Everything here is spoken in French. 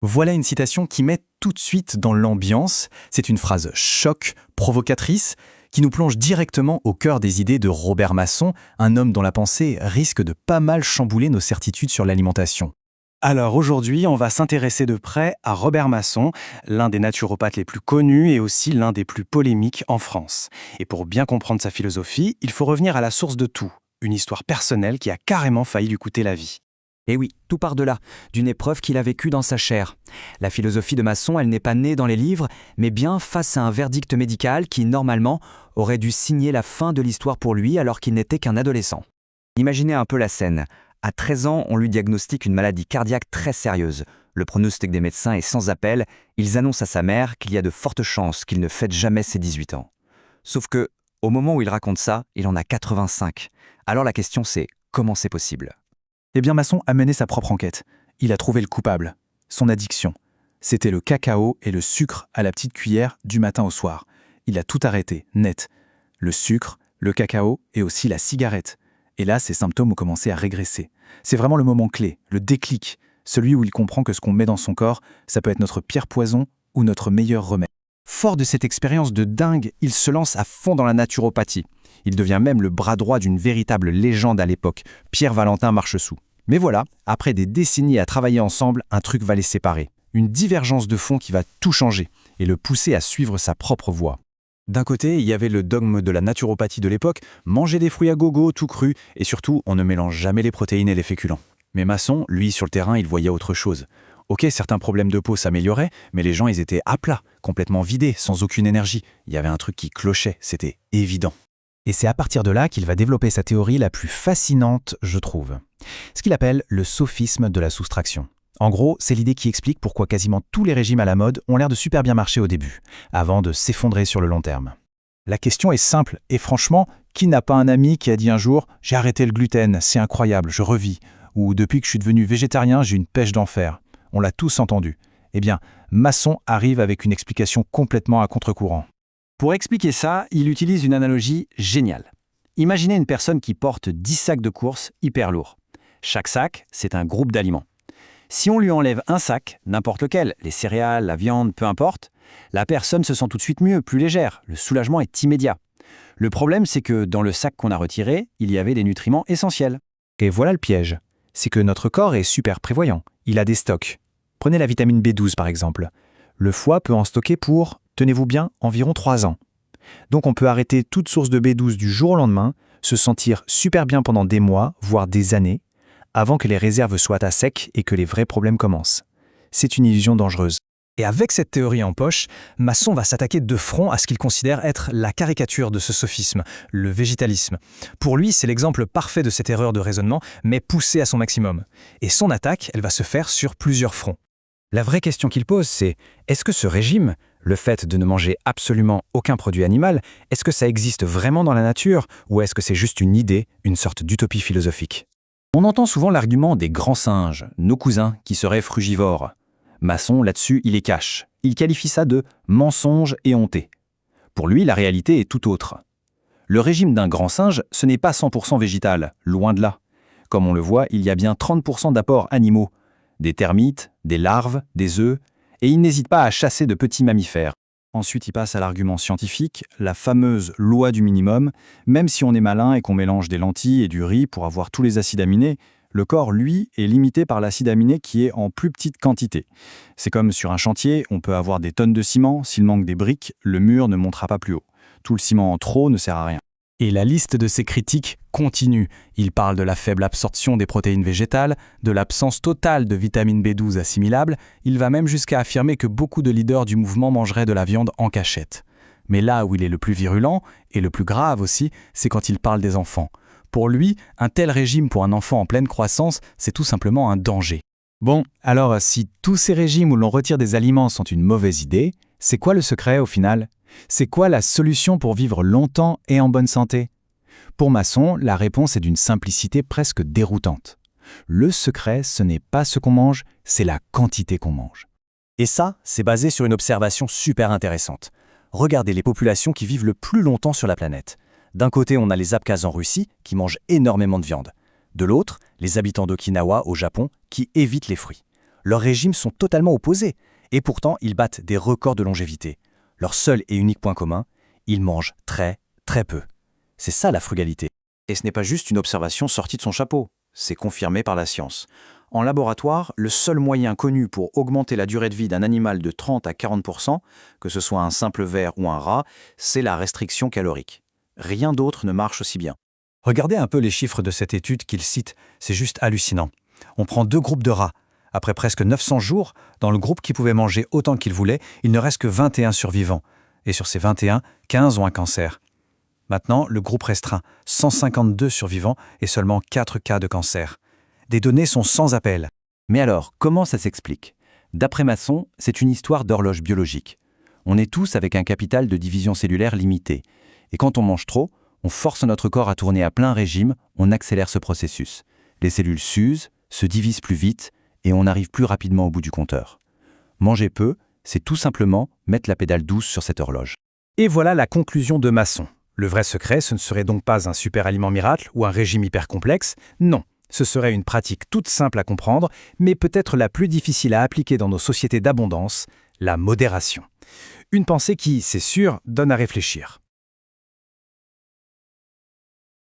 Voilà une citation qui met tout de suite dans l'ambiance. C'est une phrase choc, provocatrice, qui nous plonge directement au cœur des idées de Robert Masson, un homme dont la pensée risque de pas mal chambouler nos certitudes sur l'alimentation. Alors aujourd'hui, on va s'intéresser de près à Robert Masson, l'un des naturopathes les plus connus et aussi l'un des plus polémiques en France. Et pour bien comprendre sa philosophie, il faut revenir à la source de tout, une histoire personnelle qui a carrément failli lui coûter la vie. Et oui, tout part de là, d'une épreuve qu'il a vécue dans sa chair. La philosophie de Masson, elle n'est pas née dans les livres, mais bien face à un verdict médical qui, normalement, aurait dû signer la fin de l'histoire pour lui alors qu'il n'était qu'un adolescent. Imaginez un peu la scène. À 13 ans, on lui diagnostique une maladie cardiaque très sérieuse. Le pronostic des médecins est sans appel. Ils annoncent à sa mère qu'il y a de fortes chances qu'il ne fête jamais ses 18 ans. Sauf que, au moment où il raconte ça, il en a 85. Alors la question c'est, comment c'est possible ? Eh bien, Masson a mené sa propre enquête. Il a trouvé le coupable, son addiction. C'était le cacao et le sucre à la petite cuillère du matin au soir. Il a tout arrêté, net. Le sucre, le cacao et aussi la cigarette. Et là, ses symptômes ont commencé à régresser. C'est vraiment le moment clé, le déclic, celui où il comprend que ce qu'on met dans son corps, ça peut être notre pire poison ou notre meilleur remède. Fort de cette expérience de dingue, il se lance à fond dans la naturopathie. Il devient même le bras droit d'une véritable légende à l'époque, Pierre-Valentin Marchessoux. Mais voilà, après des décennies à travailler ensemble, un truc va les séparer. Une divergence de fond qui va tout changer et le pousser à suivre sa propre voie. D'un côté, il y avait le dogme de la naturopathie de l'époque, manger des fruits à gogo, tout cru, et surtout, on ne mélange jamais les protéines et les féculents. Mais Masson, lui, sur le terrain, il voyait autre chose. Ok, certains problèmes de peau s'amélioraient, mais les gens, ils étaient à plat, complètement vidés, sans aucune énergie. Il y avait un truc qui clochait, c'était évident. Et c'est à partir de là qu'il va développer sa théorie la plus fascinante, je trouve. Ce qu'il appelle le sophisme de la soustraction. En gros, c'est l'idée qui explique pourquoi quasiment tous les régimes à la mode ont l'air de super bien marcher au début, avant de s'effondrer sur le long terme. La question est simple, et franchement, qui n'a pas un ami qui a dit un jour « J'ai arrêté le gluten, c'est incroyable, je revis » ou « Depuis que je suis devenu végétarien, j'ai une pêche d'enfer ». On l'a tous entendu. Eh bien, Masson arrive avec une explication complètement à contre-courant. Pour expliquer ça, il utilise une analogie géniale. Imaginez une personne qui porte 10 sacs de course hyper lourds. Chaque sac, c'est un groupe d'aliments. Si on lui enlève un sac, n'importe lequel, les céréales, la viande, peu importe, la personne se sent tout de suite mieux, plus légère. Le soulagement est immédiat. Le problème, c'est que dans le sac qu'on a retiré, il y avait des nutriments essentiels. Et voilà le piège. C'est que notre corps est super prévoyant. Il a des stocks. Prenez la vitamine B12 par exemple. Le foie peut en stocker pour, tenez-vous bien, environ 3 ans. Donc on peut arrêter toute source de B12 du jour au lendemain, se sentir super bien pendant des mois, voire des années, avant que les réserves soient à sec et que les vrais problèmes commencent. C'est une illusion dangereuse. Et avec cette théorie en poche, Masson va s'attaquer de front à ce qu'il considère être la caricature de ce sophisme, le végétalisme. Pour lui, c'est l'exemple parfait de cette erreur de raisonnement, mais poussée à son maximum. Et son attaque, elle va se faire sur plusieurs fronts. La vraie question qu'il pose, c'est est-ce que ce régime, le fait de ne manger absolument aucun produit animal, est-ce que ça existe vraiment dans la nature ou est-ce que c'est juste une idée, une sorte d'utopie philosophique ? On entend souvent l'argument des grands singes, nos cousins, qui seraient frugivores. Masson, là-dessus, il les cache. Il qualifie ça de mensonge éhonté. Pour lui, la réalité est tout autre. Le régime d'un grand singe, ce n'est pas 100% végétal, loin de là. Comme on le voit, il y a bien 30% d'apports animaux. Des termites, des larves, des œufs, et il n'hésite pas à chasser de petits mammifères. Ensuite, il passe à l'argument scientifique, la fameuse loi du minimum. Même si on est malin et qu'on mélange des lentilles et du riz pour avoir tous les acides aminés, le corps, lui, est limité par l'acide aminé qui est en plus petite quantité. C'est comme sur un chantier, on peut avoir des tonnes de ciment, s'il manque des briques, le mur ne montera pas plus haut. Tout le ciment en trop ne sert à rien. Et la liste de ses critiques continue. Il parle de la faible absorption des protéines végétales, de l'absence totale de vitamine B12 assimilable. Il va même jusqu'à affirmer que beaucoup de leaders du mouvement mangeraient de la viande en cachette. Mais là où il est le plus virulent, et le plus grave aussi, c'est quand il parle des enfants. Pour lui, un tel régime pour un enfant en pleine croissance, c'est tout simplement un danger. Bon, alors si tous ces régimes où l'on retire des aliments sont une mauvaise idée, c'est quoi le secret au final ? C'est quoi la solution pour vivre longtemps et en bonne santé ? Pour Masson, la réponse est d'une simplicité presque déroutante. Le secret, ce n'est pas ce qu'on mange, c'est la quantité qu'on mange. Et ça, c'est basé sur une observation super intéressante. Regardez les populations qui vivent le plus longtemps sur la planète. D'un côté, on a les Abkhazes en Russie, qui mangent énormément de viande. De l'autre, les habitants d'Okinawa, au Japon, qui évitent les fruits. Leurs régimes sont totalement opposés. Et pourtant, ils battent des records de longévité. Leur seul et unique point commun, ils mangent très, très peu. C'est ça la frugalité. Et ce n'est pas juste une observation sortie de son chapeau. C'est confirmé par la science. En laboratoire, le seul moyen connu pour augmenter la durée de vie d'un animal de 30 à 40%, que ce soit un simple ver ou un rat, c'est la restriction calorique. Rien d'autre ne marche aussi bien. Regardez un peu les chiffres de cette étude qu'il cite, c'est juste hallucinant. On prend 2 groupes de rats. Après presque 900 jours, dans le groupe qui pouvait manger autant qu'il voulait, il ne reste que 21 survivants. Et sur ces 21, 15 ont un cancer. Maintenant, le groupe restreint, 152 survivants et seulement 4 cas de cancer. Des données sont sans appel. Mais alors, comment ça s'explique? D'après Masson, c'est une histoire d'horloge biologique. On est tous avec un capital de division cellulaire limité. Et quand on mange trop, on force notre corps à tourner à plein régime, on accélère ce processus. Les cellules s'usent, se divisent plus vite, et on arrive plus rapidement au bout du compteur. Manger peu, c'est tout simplement mettre la pédale douce sur cette horloge. Et voilà la conclusion de Masson. Le vrai secret, ce ne serait donc pas un super aliment miracle ou un régime hyper complexe, non. Ce serait une pratique toute simple à comprendre, mais peut-être la plus difficile à appliquer dans nos sociétés d'abondance, la modération. Une pensée qui, c'est sûr, donne à réfléchir.